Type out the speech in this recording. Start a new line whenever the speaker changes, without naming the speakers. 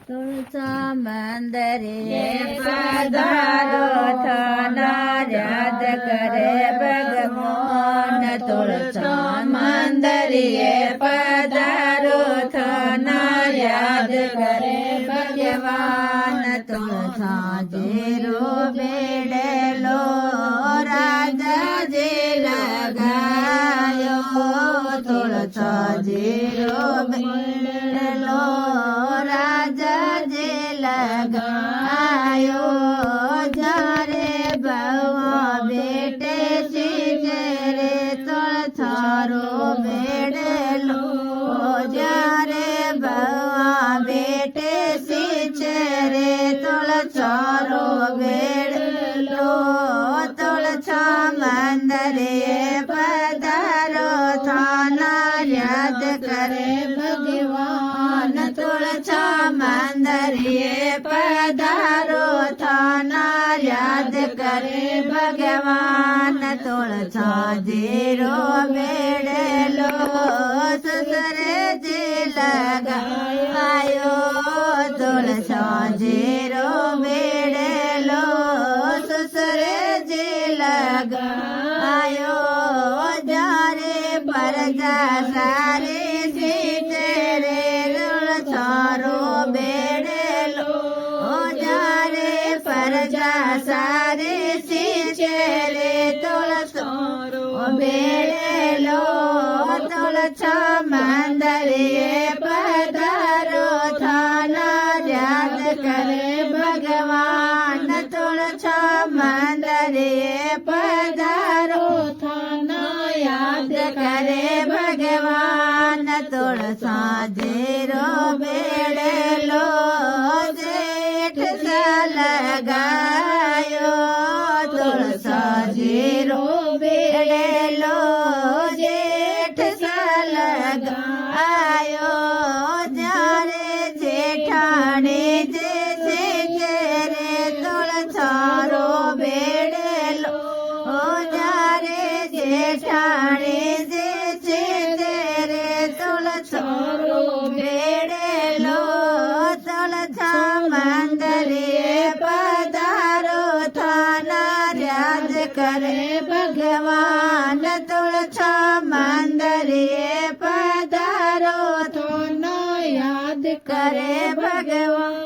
तुळसा मंदिरे पधारो थाना याद करे भगवान तुळसा मंदिरे पधारो थाना याद करे भगवान तुळसा जीरो बेड़ेलो राजा जी लगायो तुळसा जीरो बेड़ेलो राजा जी लगायो जारे बवा बेटे सीधे तुळसारो बेड़ेलो जारे बवा बेटे सीधे तुळसारो बेड़ेलो तुळसा मंदिरे पधारो थाना याद करे भगवान तुळसा मंदिरे पधारो थाना याद करे भगवान तुळसा जीरो बेड़ेलो ससुरे जी लगायो तुळसा जीरो बेड़ेलो ससुरे जी लगायो जारे परजा सारे सीते रे तुळसारो बेड़ेलो जारे परजा सारे सीते रे तुळसारो बेड़ेलो तुळसा मंदिरे पधारो थाना याद करे भगवान तुळसा मंदिरे पधारो थाना याद करे भगवान तुळसा जीरो बेड़ेलो जेठ सा लगायो तुळसा जीरो बेड़ेलो जेठ सा लगायो जारे जेठाणे जैसे तेरे तुळसारो बेड़ेलो जारे जेठाणे जैसे तेरे तुळसारो बेड़ेलो तुळसा मंदिरे पधारो थाना याद करे भगवान तुळसा मंदिरे पधारो थाना याद करे भगवान।